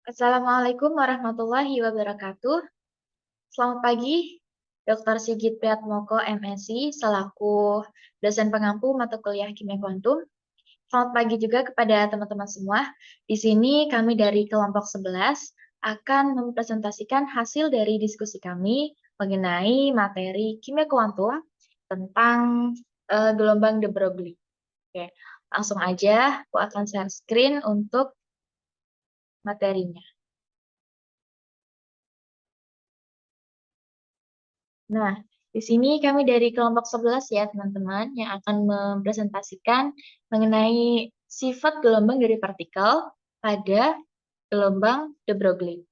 Assalamualaikum warahmatullahi wabarakatuh. Selamat pagi, Dr. Sigit Priatmoko, MSI, selaku dosen pengampu mata kuliah Kimia Kuantum. Selamat pagi juga kepada teman-teman semua. Di sini kami dari kelompok 11 akan mempresentasikan hasil dari diskusi kami mengenai materi Kimia Kuantum tentang gelombang de Broglie. Oke, langsung aja aku akan share screen untuk materinya. Nah, di sini kami dari kelompok 11 ya teman-teman yang akan mempresentasikan mengenai sifat gelombang dari partikel pada gelombang de Broglie.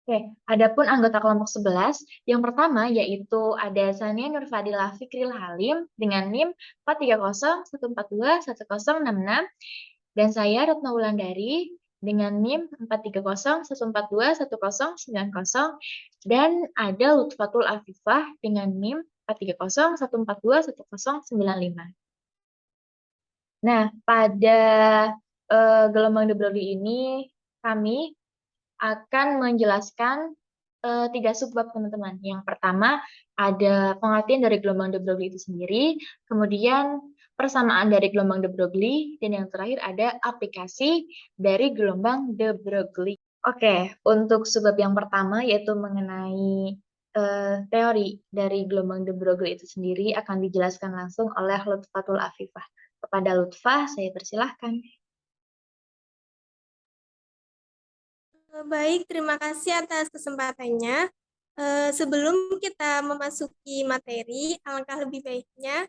Oke, adapun anggota kelompok 11, yang pertama yaitu ada Sania Nurfadila Fikril Halim dengan NIM 43014210666 dan saya Retno Wulandari dengan NIM 43014219090 dan ada Lutfatul Afifah dengan NIM 43014219095. Nah, pada gelombang de Broglie ini kami akan menjelaskan 3 subbab teman-teman. Yang pertama ada pengertian dari gelombang de Broglie itu sendiri, kemudian persamaan dari gelombang de Broglie, dan yang terakhir ada aplikasi dari gelombang de Broglie. Oke, untuk subbab yang pertama yaitu mengenai teori dari gelombang de Broglie itu sendiri akan dijelaskan langsung oleh Lutfatul Afifah. Kepada Lutfah, saya persilahkan. Baik, terima kasih atas kesempatannya. Sebelum kita memasuki materi, alangkah lebih baiknya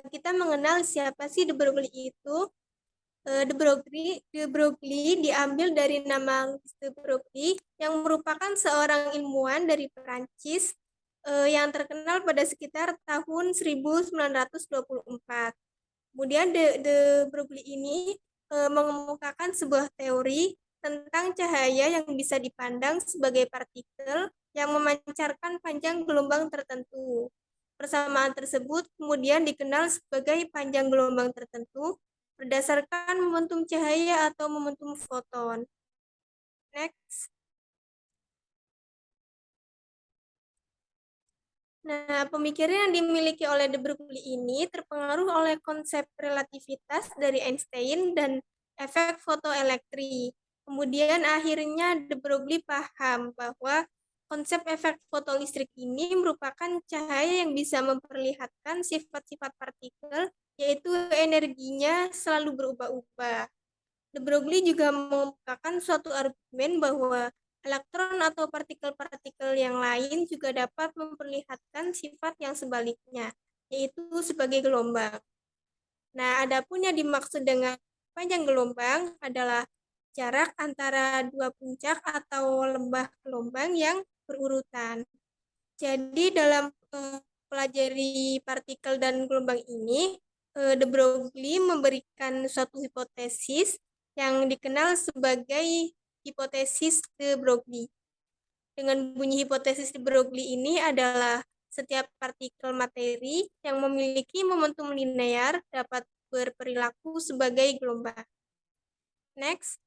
kita mengenal siapa sih de Broglie itu. De Broglie diambil dari nama Louis de Broglie yang merupakan seorang ilmuwan dari Perancis yang terkenal pada sekitar tahun 1924. Kemudian de Broglie ini mengemukakan sebuah teori tentang cahaya yang bisa dipandang sebagai partikel yang memancarkan panjang gelombang tertentu. Persamaan tersebut kemudian dikenal sebagai panjang gelombang tertentu berdasarkan momentum cahaya atau momentum foton. Next. Nah, pemikiran yang dimiliki oleh de Broglie ini terpengaruh oleh konsep relativitas dari Einstein dan efek fotoelektri. Kemudian akhirnya de Broglie paham bahwa konsep efek fotolistrik ini merupakan cahaya yang bisa memperlihatkan sifat-sifat partikel, yaitu energinya selalu berubah-ubah. De Broglie juga mengemukakan suatu argumen bahwa elektron atau partikel-partikel yang lain juga dapat memperlihatkan sifat yang sebaliknya, yaitu sebagai gelombang. Nah, adapun yang dimaksud dengan panjang gelombang adalah jarak antara dua puncak atau lembah gelombang yang berurutan. Jadi dalam pelajari partikel dan gelombang ini, de Broglie memberikan suatu hipotesis yang dikenal sebagai hipotesis de Broglie. Dengan bunyi hipotesis de Broglie ini adalah setiap partikel materi yang memiliki momentum linear dapat berperilaku sebagai gelombang. Next.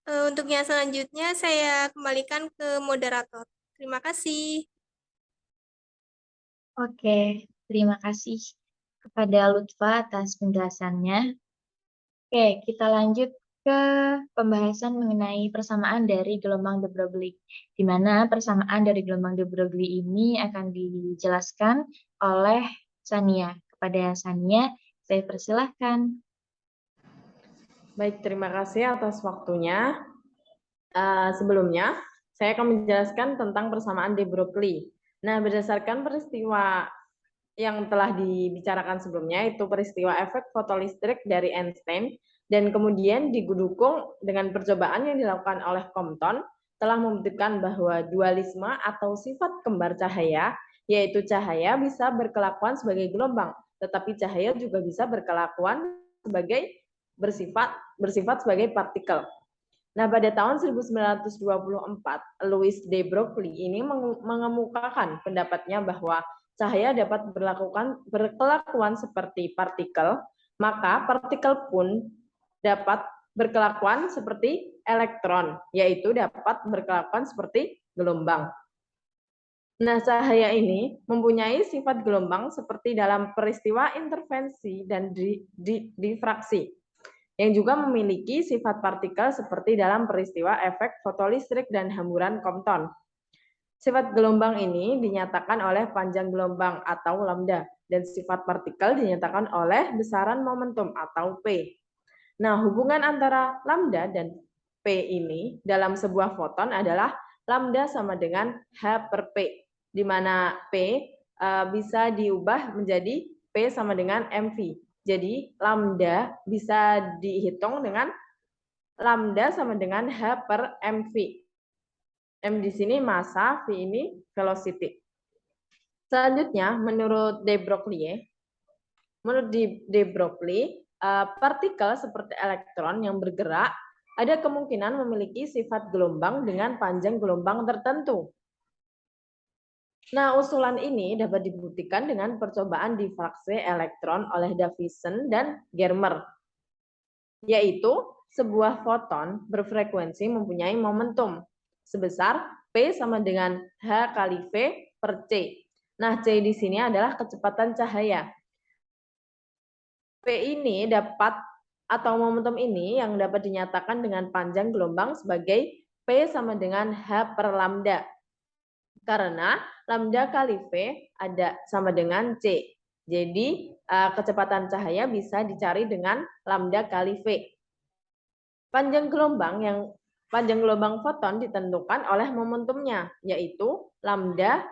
Untuk yang selanjutnya saya kembalikan ke moderator. Terima kasih. Oke, terima kasih kepada Lutfa atas penjelasannya. Oke, kita lanjut ke pembahasan mengenai persamaan dari gelombang de Broglie, di mana persamaan dari gelombang de Broglie ini akan dijelaskan oleh Sania. Kepada Sania, saya persilahkan. Baik, terima kasih atas waktunya. Sebelumnya, saya akan menjelaskan tentang persamaan de Broglie. Nah, berdasarkan peristiwa yang telah dibicarakan sebelumnya, itu peristiwa efek fotolistrik dari Einstein, dan kemudian didukung dengan percobaan yang dilakukan oleh Compton, telah membuktikan bahwa dualisme atau sifat kembar cahaya, yaitu cahaya bisa berkelakuan sebagai gelombang, tetapi cahaya juga bisa berkelakuan sebagai bersifat sebagai partikel. Nah, pada tahun 1924, Louis de Broglie ini mengemukakan pendapatnya bahwa cahaya dapat berkelakuan seperti partikel, maka partikel pun dapat berkelakuan seperti elektron, yaitu dapat berkelakuan seperti gelombang. Nah, cahaya ini mempunyai sifat gelombang seperti dalam peristiwa interferensi dan difraksi, yang juga memiliki sifat partikel seperti dalam peristiwa efek fotolistrik dan hamburan Compton. Sifat gelombang ini dinyatakan oleh panjang gelombang atau lambda, dan sifat partikel dinyatakan oleh besaran momentum atau P. Nah, hubungan antara lambda dan P ini dalam sebuah foton adalah lambda sama dengan H per P, di mana P bisa diubah menjadi P sama dengan mV. Jadi, lambda bisa dihitung dengan lambda sama dengan H per mV. M di sini massa, V ini velocity. Selanjutnya, menurut de Broglie, partikel seperti elektron yang bergerak ada kemungkinan memiliki sifat gelombang dengan panjang gelombang tertentu. Nah, usulan ini dapat dibuktikan dengan percobaan difraksi elektron oleh Davison dan Germer, yaitu sebuah foton berfrekuensi mempunyai momentum sebesar P sama dengan H kali V per C. Nah, C di sini adalah kecepatan cahaya. P ini dapat, atau momentum ini yang dapat dinyatakan dengan panjang gelombang sebagai P sama dengan H per lambda. Karena lambda kali V ada sama dengan C. Jadi kecepatan cahaya bisa dicari dengan lambda kali V. Panjang gelombang foton ditentukan oleh momentumnya, yaitu lambda,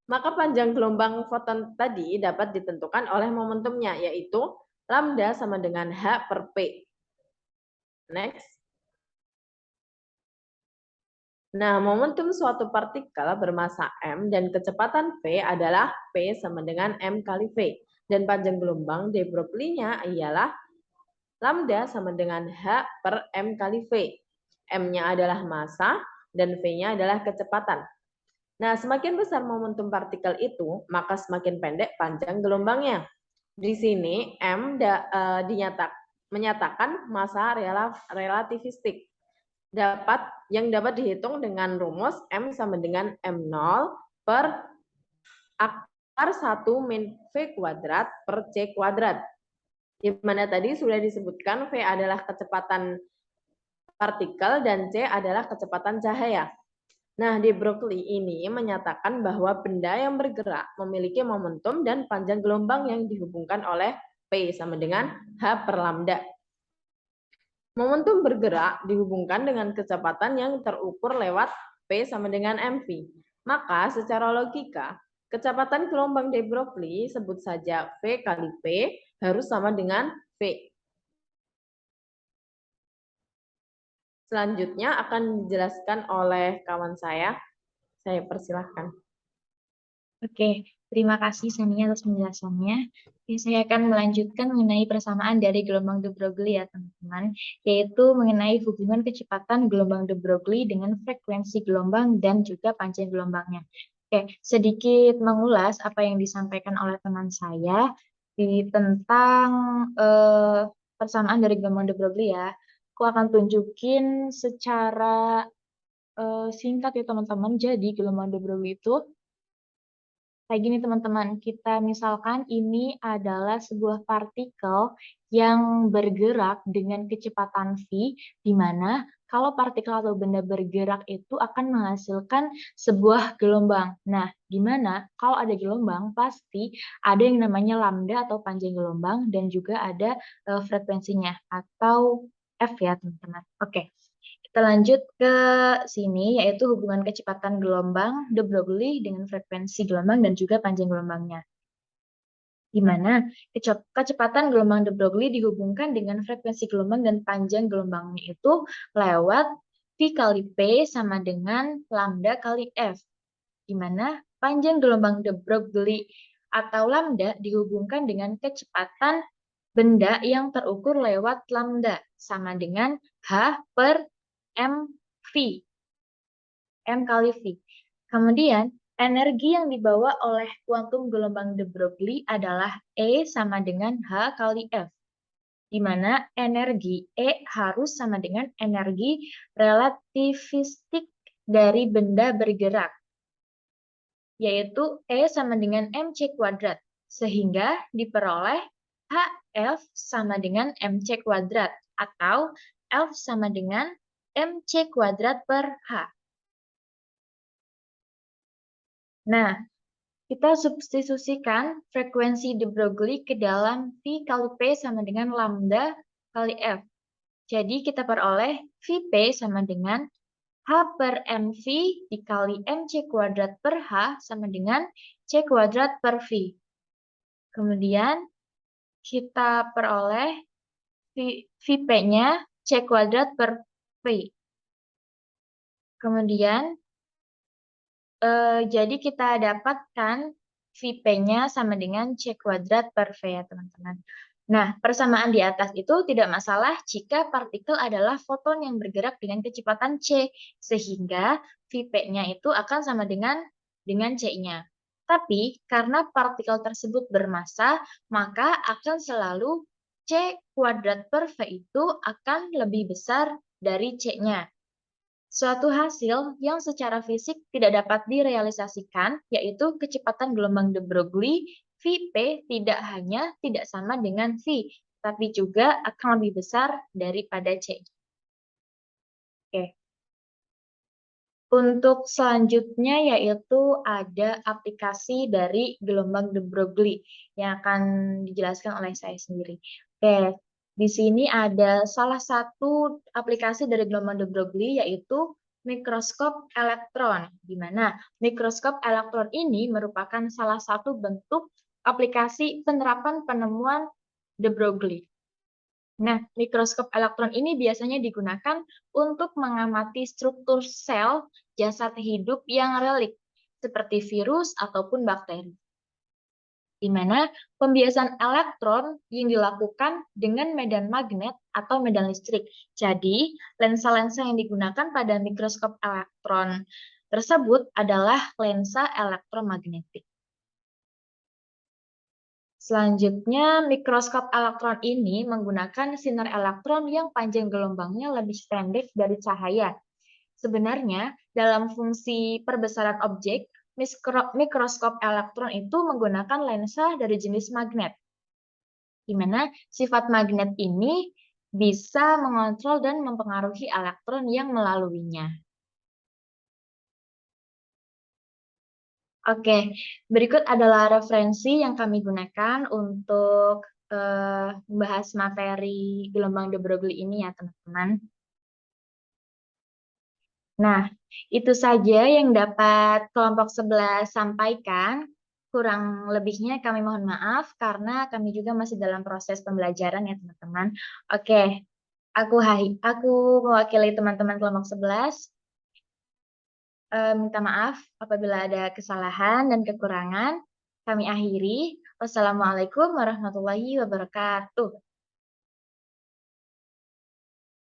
Maka panjang gelombang foton tadi dapat ditentukan oleh momentumnya, yaitu lambda sama dengan H per P. Next. Nah, momentum suatu partikel bermassa M dan kecepatan V adalah P sama dengan M kali V. Dan panjang gelombang de Broglie-nya ialah lambda sama dengan H per M kali V. M-nya adalah massa dan V-nya adalah kecepatan. Nah, semakin besar momentum partikel itu, maka semakin pendek panjang gelombangnya. Di sini M menyatakan massa relativistik. Yang dapat dihitung dengan rumus M sama dengan M0 per akar 1 min V kuadrat per C kuadrat. Di mana tadi sudah disebutkan V adalah kecepatan partikel dan C adalah kecepatan cahaya. Nah, de Broglie ini menyatakan bahwa benda yang bergerak memiliki momentum dan panjang gelombang yang dihubungkan oleh P sama dengan H per lambda. Momentum bergerak dihubungkan dengan kecepatan yang terukur lewat P sama dengan mv. Maka secara logika, kecepatan gelombang de Broglie sebut saja V kali P harus sama dengan V. Selanjutnya akan dijelaskan oleh kawan saya. Saya persilahkan. Oke, terima kasih Sania atas penjelasannya. Saya akan melanjutkan mengenai persamaan dari gelombang de Broglie ya teman-teman, yaitu mengenai hubungan kecepatan gelombang de Broglie dengan frekuensi gelombang dan juga panjang gelombangnya. Oke, sedikit mengulas apa yang disampaikan oleh teman saya tentang persamaan dari gelombang de Broglie ya. Aku akan tunjukin secara singkat ya teman-teman. Jadi gelombang de Broglie itu kayak gini teman-teman, kita misalkan ini adalah sebuah partikel yang bergerak dengan kecepatan V, di mana kalau partikel atau benda bergerak itu akan menghasilkan sebuah gelombang. Nah, gimana? Kalau ada gelombang, pasti ada yang namanya lambda atau panjang gelombang, dan juga ada frekuensinya, atau F ya teman-teman. Oke. Kita lanjut ke sini, yaitu hubungan kecepatan gelombang de Broglie dengan frekuensi gelombang dan juga panjang gelombangnya. Di mana kecepatan gelombang de Broglie dihubungkan dengan frekuensi gelombang dan panjang gelombangnya itu lewat V kali P sama dengan lambda kali F. Di mana panjang gelombang de Broglie atau lambda dihubungkan dengan kecepatan benda yang terukur lewat lambda sama dengan H per mv. M kali V. Kemudian, energi yang dibawa oleh kuantum gelombang de Broglie adalah E sama dengan H kali F, di mana energi E harus sama dengan energi relativistik dari benda bergerak, yaitu E sama dengan mc kuadrat, sehingga diperoleh HF sama dengan mc kuadrat, atau F sama dengan mc kuadrat per H. Nah, kita substitusikan frekuensi de Broglie ke dalam V kali P sama dengan lambda kali F. Jadi kita peroleh Vp sama dengan H per mv dikali mc kuadrat per H sama dengan c kuadrat per V. Kemudian kita peroleh Vp-nya c kuadrat per V. Kemudian jadi kita dapatkan Vp-nya sama dengan C kuadrat per V ya teman-teman. Nah, persamaan di atas itu tidak masalah jika partikel adalah foton yang bergerak dengan kecepatan C, sehingga Vp-nya itu akan sama dengan C-nya. Tapi karena partikel tersebut bermassa, maka akan selalu C kuadrat per V itu akan lebih besar dari C-nya. Suatu hasil yang secara fisik tidak dapat direalisasikan, yaitu kecepatan gelombang de Broglie, Vp tidak hanya tidak sama dengan V, tapi juga akan lebih besar daripada C. Oke. Untuk selanjutnya yaitu ada aplikasi dari gelombang de Broglie yang akan dijelaskan oleh saya sendiri. Oke, di sini ada salah satu aplikasi dari gelombang de Broglie yaitu mikroskop elektron, di mana mikroskop elektron ini merupakan salah satu bentuk aplikasi penerapan penemuan de Broglie. Nah, mikroskop elektron ini biasanya digunakan untuk mengamati struktur sel jasad hidup yang relik, seperti virus ataupun bakteri. Di mana pembiasan elektron yang dilakukan dengan medan magnet atau medan listrik. Jadi, lensa-lensa yang digunakan pada mikroskop elektron tersebut adalah lensa elektromagnetik. Selanjutnya, mikroskop elektron ini menggunakan sinar elektron yang panjang gelombangnya lebih pendek dari cahaya. Sebenarnya, dalam fungsi perbesaran objek, mikroskop elektron itu menggunakan lensa dari jenis magnet, di mana sifat magnet ini bisa mengontrol dan mempengaruhi elektron yang melaluinya. Oke, berikut adalah referensi yang kami gunakan untuk membahas materi gelombang de Broglie ini ya teman-teman. Nah, itu saja yang dapat kelompok 11 sampaikan. Kurang lebihnya kami mohon maaf karena kami juga masih dalam proses pembelajaran ya teman-teman. Oke, aku mewakili teman-teman kelompok 11. Minta maaf apabila ada kesalahan dan kekurangan. Kami akhiri. Wassalamualaikum warahmatullahi wabarakatuh.